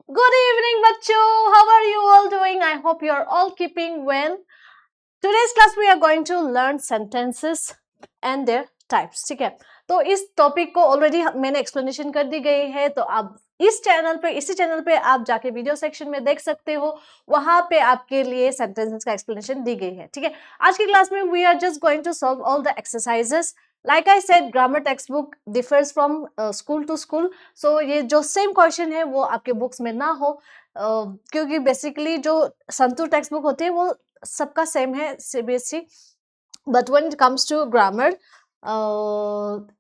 Good evening, bachcho. How are you all doing? I hope you are all keeping well. Today's class we are going to learn sentences and their types. ठीक है, तो इस topic को already मैंने explanation कर दी गई है, तो आप इसी चैनल पे आप जाके वीडियो सेक्शन में देख सकते हो, वहां पे आपके लिए सेंटेंसेस का एक्सप्लेनेशन दी गई है. ठीक है, आज की क्लास में we are just going to solve all the exercises. Like I said, grammar text book differs from school to school. So ये जो सेम क्वेश्चन है वो आपके बुक्स में ना हो, क्योंकि बेसिकली जो संतूर टेक्स्ट बुक होती है वो सबका सेम है, CBSE. But when it comes to grammar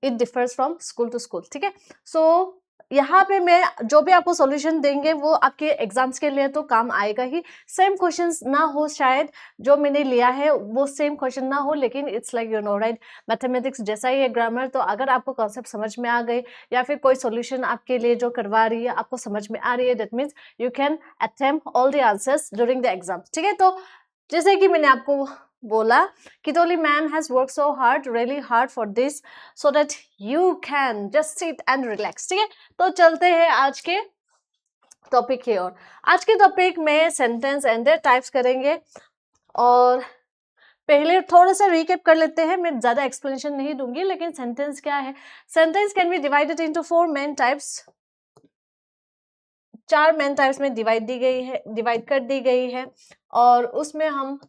it differs from school to school. ठीक है, सो यहाँ पे मैं जो भी आपको सॉल्यूशन देंगे वो आपके एग्जाम्स के लिए तो काम आएगा ही. सेम क्वेश्चंस ना हो, शायद जो मैंने लिया है वो सेम क्वेश्चन ना हो, लेकिन इट्स लाइक राइट, मैथमेटिक्स जैसा ही है ग्रामर. तो अगर आपको कॉन्सेप्ट समझ में आ गए या फिर कोई सॉल्यूशन आपके लिए जो करवा रही है आपको समझ में आ रही है, that means you can attempt all the answers during the exam. ठीक है, तो जैसे कि मैंने आपको बोला कि Kitoli man has worked so hard, really hard for this, so that you can just sit and relax. ठीक है, तो चलते हैं आज के टॉपिक की ओर. आज के टॉपिक में सेंटेंस एंड देयर टाइप्स करेंगे, और पहले थोड़ा सा रिकैप कर लेते हैं. मैं ज्यादा एक्सप्लेनेशन नहीं दूंगी, लेकिन सेंटेंस क्या है. Sentence can be divided into 4 main types. 4 main types में डिवाइड कर दी गई है, और उसमें हम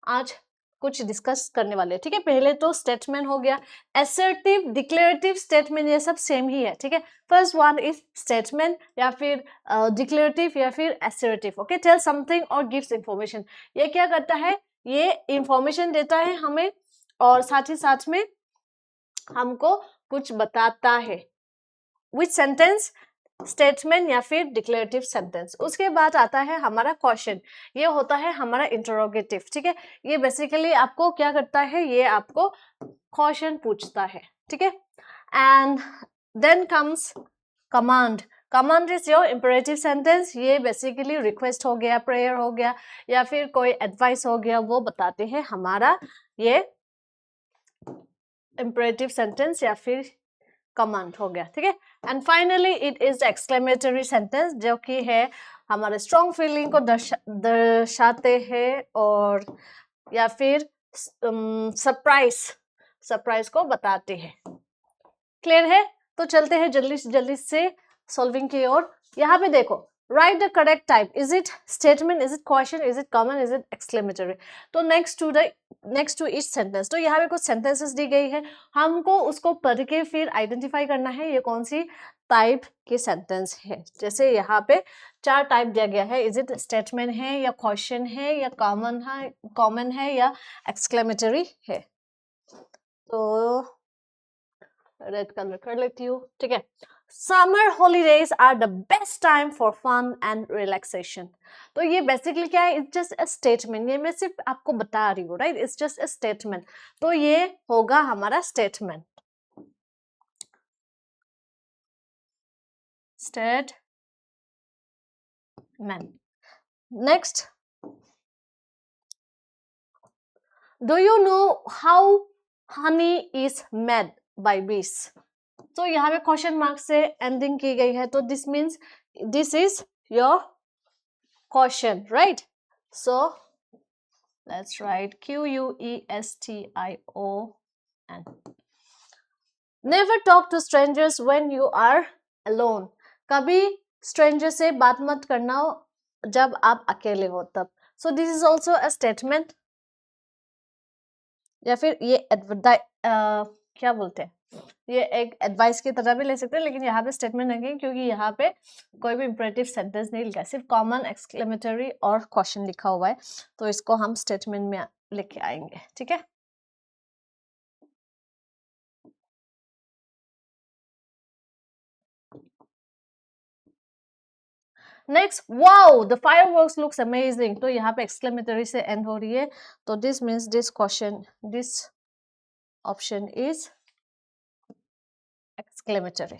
आज कुछ डिस्कस करने वाले हैं. ठीक है, पहले तो स्टेटमेंट हो गया. असर्टिव, डिक्लेरेटिव, स्टेटमेंट ये सब सेम ही है. ठीक है, फर्स्ट वन इज स्टेटमेंट, या फिर डिक्लेरेटिव, या फिर असर्टिव. ओके, टेल समथिंग और गिव्स इंफॉर्मेशन. ये क्या करता है, ये इंफॉर्मेशन देता है हमें, और साथ ही साथ में हमको कुछ बताता है. विच सेंटेंस, स्टेटमेंट या फिर डिक्लेरेटिव सेंटेंस. उसके बाद आता है हमारा क्वेश्चन, ये होता है हमारा इंटरोगेटिव. ठीक है, ये बेसिकली आपको क्या करता है, ये आपको क्वेश्चन पूछता है. ठीक है, and then comes command. Command is your imperative sentence. ये बेसिकली रिक्वेस्ट हो गया, प्रेयर हो गया, या फिर कोई एडवाइस हो गया, वो बताते हैं हमारा ये इंपरेटिव सेंटेंस या फिर कमांड हो गया. ठीक है, and finally it is exclamatory sentence, जो कि है हमारे स्ट्रॉन्ग फीलिंग को दर्शाते हैं, और या फिर सरप्राइज को बताते हैं. क्लियर है, तो चलते हैं जल्दी से सॉल्विंग की ओर. यहाँ पे देखो, right the correct type. Is it statement, is it question, is it common, is it exclamatory. तो नेक्स्ट टू ईच सेंटेंस. तो यहाँ पे कुछ सेंटेंसेस दी गई है, हमको उसको पढ़ के फिर आइडेंटिफाई करना है ये कौन सी टाइप की सेंटेंस है. जैसे यहाँ पे 4 टाइप दिया गया है. इज इट स्टेटमेंट है, या क्वेश्चन है, या कॉमन है, या एक्सक्लेमेटरी है. तो रेड कलर कर लेती हूँ. ठीक है, summer holidays are the best time for fun and relaxation. तो ये बेसिकली क्या है, इट्स जस्ट अ स्टेटमेंट. ये मैं सिर्फ आपको बता रही हूँ, right, it's just a statement. तो ये होगा हमारा statement. Next, do you know how honey is made by बीस. तो यहाँ पे क्वेश्चन मार्क से एंडिंग की गई है, तो this means this is your question, right. So let's write Question. Never talk to strangers when you are alone. कभी stranger से बात मत करना जब आप अकेले हो तब. So this is also a statement, या फिर ये क्या बोलते हैं, ये एक एडवाइस की तरह भी ले सकते हैं, लेकिन यहाँ पे स्टेटमेंट नहीं, क्योंकि यहाँ पे कोई भी इंपरेटिव सेंटेंस नहीं लिखा है, सिर्फ कॉमन, एक्सक्लेमेटरी और क्वेश्चन लिखा हुआ है. तो इसको हम स्टेटमेंट में लेके आएंगे. ठीक है, next, wow the fireworks looks amazing. तो यहाँ पे एक्सक्लेमेटरी से एंड हो रही है, तो this means this option is exclamatory.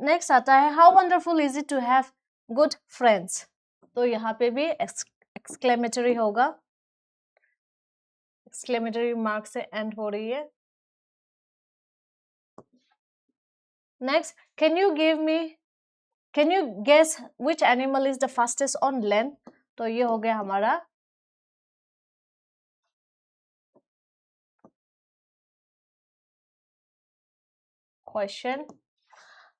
Next आता है, how wonderful is it to have good friends. तो यहाँ पे भी एक्सक्लेमेटरी होगा. एक्सक्लेमेटरी मार्क से एंड हो रही है। Next, can you guess which animal is the fastest on land? तो ये हो गया हमारा question.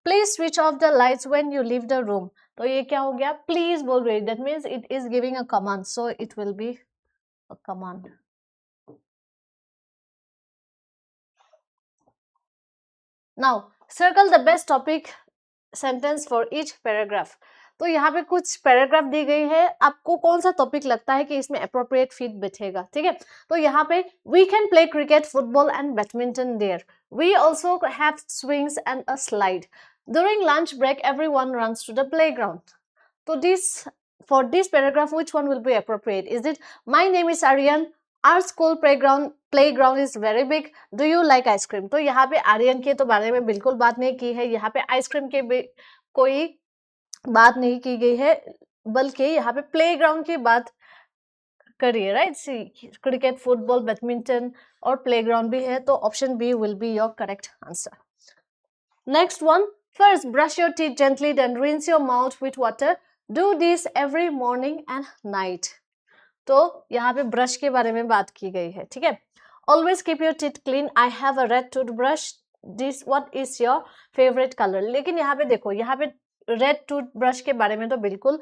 Please switch off the lights when you leave the room. तो ये क्या हो गया? प्लीज बोल रही है, that means it is giving a command, so it will be a command. Now circle the best topic sentence for each paragraph. तो यहाँ पे कुछ पैराग्राफ दी गई है, आपको कौन सा टॉपिक लगता है कि इसमें अप्रोप्रिएट फिट बैठेगा, ठीक है? तो यहाँ पे we can play cricket, football and badminton there. We also have swings and a slide. During lunch break, everyone runs to the playground. So for this paragraph, which one will be appropriate? Is it my name is Aryan, our school playground is very big, do you like ice cream? तो यहाँ पे आर्यन के तो बारे में बिल्कुल बात नहीं की है, यहाँ पे आइसक्रीम के भी कोई बात नहीं की गई है, बल्कि यहाँ पे प्लेग्राउंड की बात करिए, right? See cricket, football, badminton और प्लेग्राउंड भी है, तो option B will be your correct answer. Next one, first brush your teeth gently, then rinse your mouth with water. Do this every morning and night. तो यहाँ पे brush के बारे में बात की गई है, ठीक है? Always keep your teeth clean. I have a red toothbrush. What is your favorite color? लेकिन यहाँ पे देखो, यहाँ पे रेड टूथब्रश के बारे में तो बिल्कुल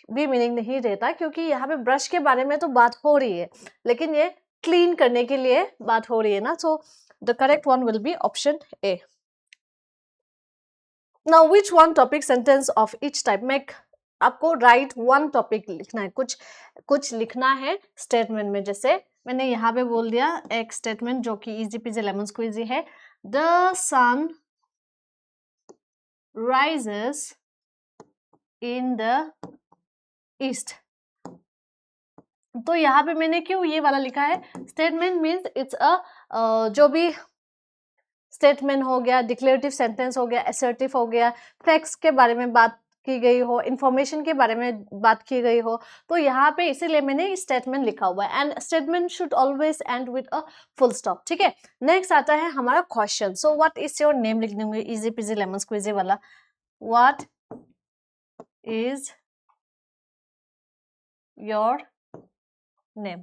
भी मीनिंग नहीं रहता, क्योंकि यहाँ पे ब्रश के बारे में तो बात हो रही है, लेकिन ये क्लीन करने के लिए बात हो रही है ना, so the correct one will be option A. Now which one topic sentence of each type? मैं आपको राइट वन टॉपिक लिखना है, कुछ लिखना है स्टेटमेंट में। जैसे मैंने यहाँ पे बोल दिया एक स्टेटमेंट जो कि इजी पीजी लेमन स्क्वीजी है, the sun rises in the east. तो यहाँ पे मैंने क्यों ये वाला लिखा है? स्टेटमेंट मीन्स इट्स अ जो भी स्टेटमेंट हो गया, डिक्लेरेटिव सेंटेंस हो गया, असर्टिव हो गया, फैक्ट्स के बारे में बात की गई हो, इंफॉर्मेशन के बारे में बात की गई हो, तो यहाँ पे इसीलिए मैंने स्टेटमेंट लिखा हुआ है। And statement should always and with a full stop, ठीक है? नेक्स्ट आता है हमारा question. So what is your name लिख दूंगी, इजी पीजी लेमन स्क्वीजी वाला। What is your name?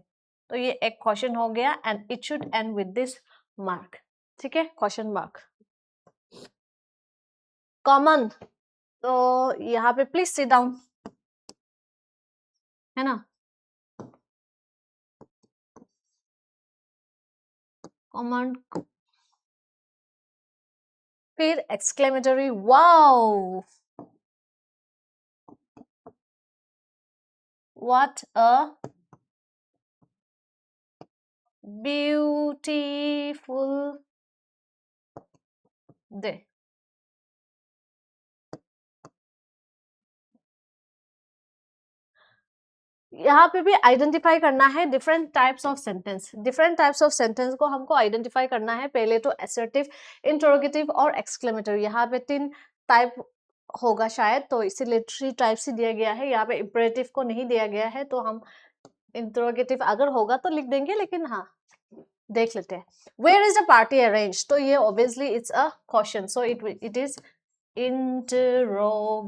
तो ये एक क्वेश्चन हो गया and it should and with this mark, ठीक है? Question mark. कॉमन, तो यहाँ पे प्लीज सिट डाउन, है ना? कॉमन, फिर exclamatory wow, what a beautiful day. यहाँ पे भी आइडेंटिफाई करना है different types of sentence. Different types of sentence को हमको आइडेंटिफाई करना है। पहले तो असर्टिव, इंटरोगेटिव और एक्सक्लेमेटरी। यहाँ पे 3 टाइप होगा शायद, तो इसीलिए 3 टाइप से दिया गया है। यहाँ पे इंपरेटिव को नहीं दिया गया है, तो हम इंटरोगेटिव अगर होगा तो लिख देंगे, लेकिन हाँ देख लेते हैं। Where is the party arrange? तो ये obviously it's a question, so it is interrogative,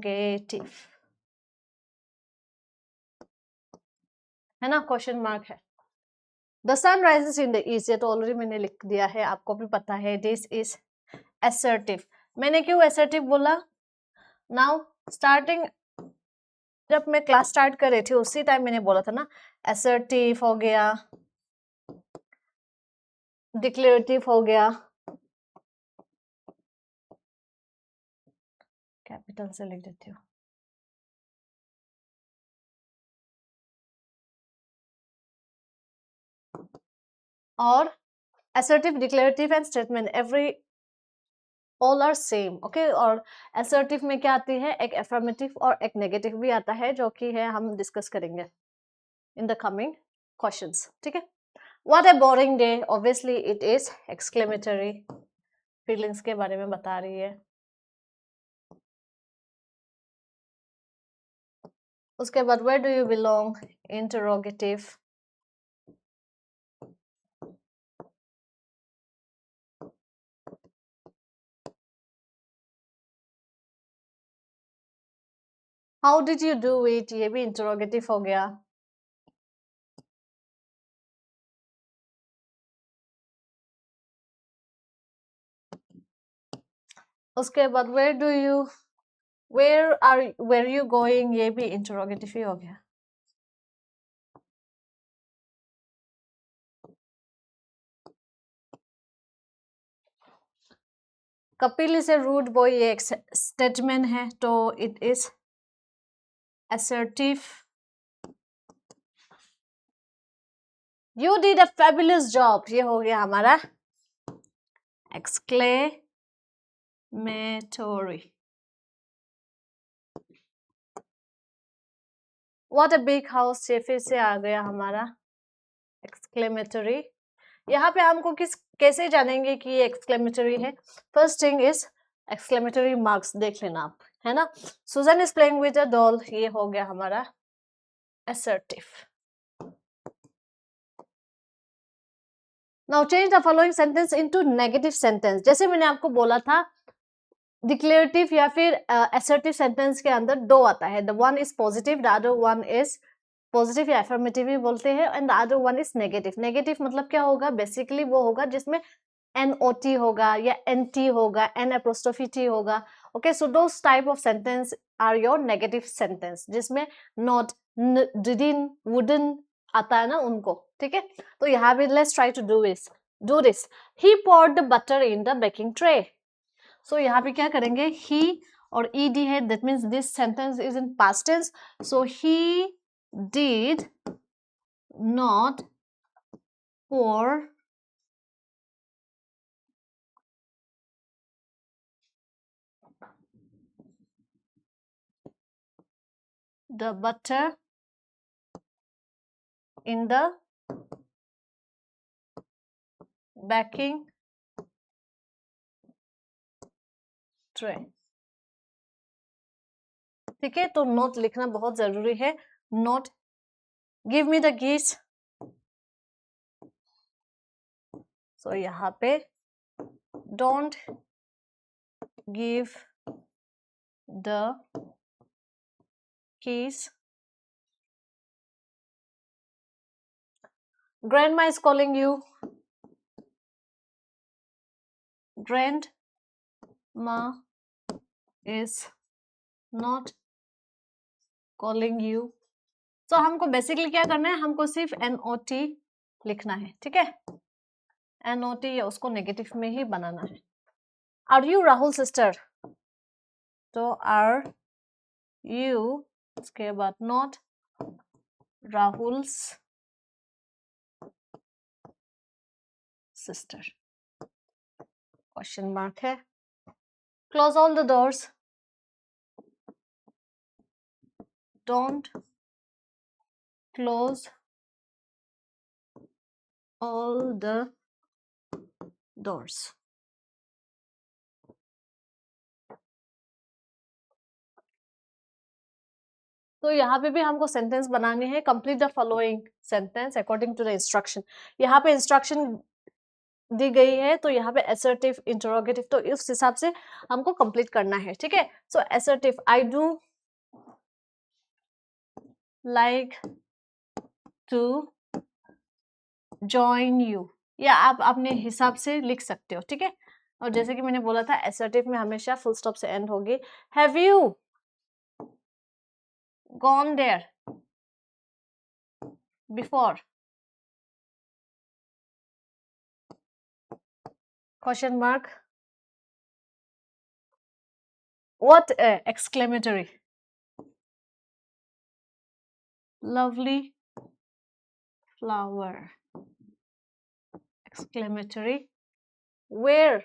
है ना? क्वेश्चन मार्क है। The sun rises in the east, ये तो ऑलरेडी मैंने लिख दिया है, आपको भी पता है। This is assertive. मैंने क्यों असर्टिव बोला? नाउ स्टार्टिंग, जब मैं क्लास स्टार्ट कर रही थी उसी टाइम मैंने बोला था ना, असर्टिव हो गया, डिक्लेरेटिव हो गया, कैपिटल से लिख देती हूँ, और assertive, declarative and statement every all are same, okay? और assertive में क्या आती है? एक affirmative और एक negative भी आता है, जो कि है हम डिस्कस करेंगे in the coming questions, ठीक है? What a boring day, obviously it is exclamatory, feelings के बारे में बता रही है। उसके बाद where do you belong, interrogative, how did you do it, ये भी इंटरोगेटिव हो गया. उसके बाद वेयर यू गोइंग, ये भी इंटरोगेटिव ही हो गया. Kapil is a rude boy, ये एक स्टेटमेंट है, तो it is assertive. You did a fabulous job, ये हो गया हमारा exclamatory. What a big house, ये फिर से आ गया हमारा exclamatory. यहाँ पे हमको कैसे जानेंगे कि ये exclamatory है? First thing is exclamatory marks, देख लेना आप, है ना. Susan is playing with a doll, ये हो गया हमारा assertive. Now change the following sentence into negative sentence. जैसे मैंने आपको बोला था डिक्लेरेटिव या फिर असर्टिव सेंटेंस के अंदर दो आता है. The one is positive, the other one is positive या अफर्मेटिव भी बोलते हैं, and the other one is negative. Negative मतलब क्या होगा? बेसिकली वो होगा जिसमें NOT होगा या NT होगा, N एप्रोस्ट्रोफी T होगा. Okay, so those type of sentence are your negative sentence, जिसमें नॉट, डिडंट, वुडंट आता है ना उनको. ठीक है, तो यहाँ पे let's try to do this. He poured the butter in the baking tray. So यहाँ पे क्या करेंगे? ही और ed है, that means this sentence is in past tense. So he did not pour the butter in the baking tray. ठीक है, तो note लिखना बहुत जरूरी है. Note, give me the keys. So यहाँ पे don't give the keys. Grandma is calling you. Grandma is not calling you. तो हमको बेसिकली क्या करना है? हमको सिर्फ NOT लिखना है. ठीक है, NOT या उसको नेगेटिव में ही बनाना है. Are you Rahul sister? तो आर यू, उसके बाद not Rahul's sister, question mark है. Close all the doors. Don't close all the doors. तो यहाँ पे भी हमको सेंटेंस बनाने हैं. Complete the following sentence according to the instruction. यहाँ पे इंस्ट्रक्शन दी गई है, तो यहाँ पे असर्टिव, इंटरोगेटिव, तो इस हिसाब से हमको कंप्लीट करना है. ठीक है, so assertive, I do like to join you, या आप अपने हिसाब से लिख सकते हो. ठीक है, और जैसे कि मैंने बोला था असर्टिव में हमेशा फुल स्टॉप से एंड होगी. Have you gone there before? Question mark. What exclamatory? Lovely flower. Exclamatory. Where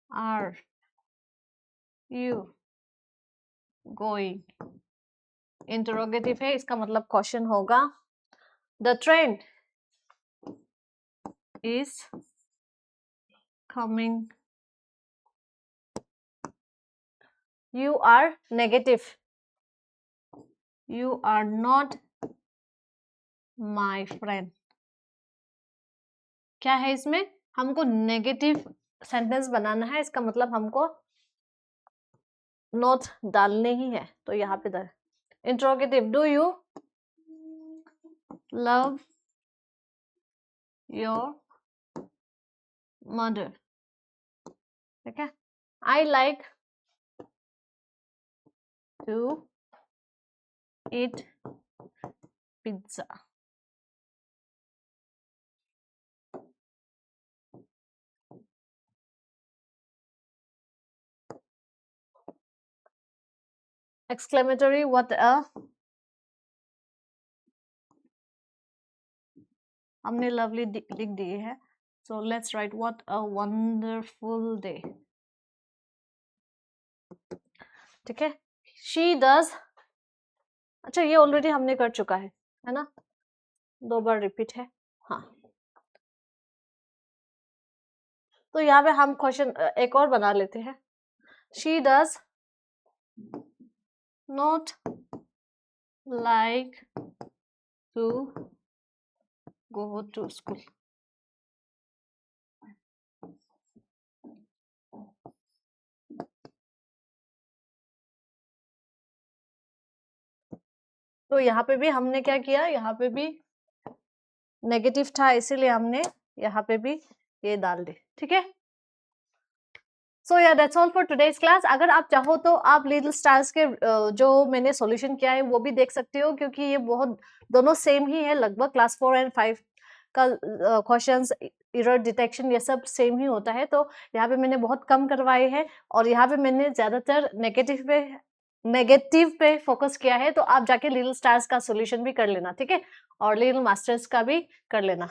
are you going? Interrogative है, इसका मतलब क्वेश्चन होगा. The train is coming. You are negative. You are not my friend. क्या है इसमें? हमको negative sentence बनाना है, इसका मतलब हमको नॉट डालने ही है, तो यहाँ पे डाल interrogative, do you love your mother, ठीक है। I like to eat pizza, exclamatory, what a, हमने लवली लिख दिए है, so let's write what a wonderful day, ठीक है। शी डज, अच्छा ये ऑलरेडी हमने कर चुका है ना, 2 बार रिपीट है, हाँ। तो यहाँ पे हम क्वेश्चन एक और बना लेते हैं, she does not like to go to school, तो यहाँ पे भी हमने क्या किया, यहाँ पे भी नेगेटिव था, इसीलिए हमने यहाँ पे भी ये डाल दे, ठीक है। सो या that's all for today's class. अगर आप चाहो तो आप लिटिल स्टार्स के जो मैंने सॉल्यूशन किया है वो भी देख सकते हो, क्योंकि ये बहुत दोनों सेम ही है लगभग, क्लास 4 एंड 5 का क्वेश्चंस, एरर डिटेक्शन ये सब सेम ही होता है। तो यहाँ पे मैंने बहुत कम करवाए हैं और यहाँ पे मैंने ज्यादातर नेगेटिव पे फोकस किया है। तो आप जाके लिटिल स्टार्स का सॉल्यूशन भी कर लेना, ठीक है, और लिटिल मास्टर्स का भी कर लेना।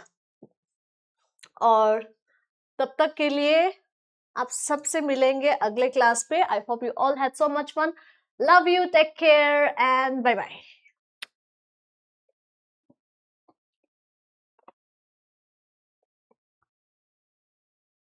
और तब तक के लिए आप सबसे मिलेंगे अगले क्लास पे। I hope you all had so much fun. Love you, take care and bye bye.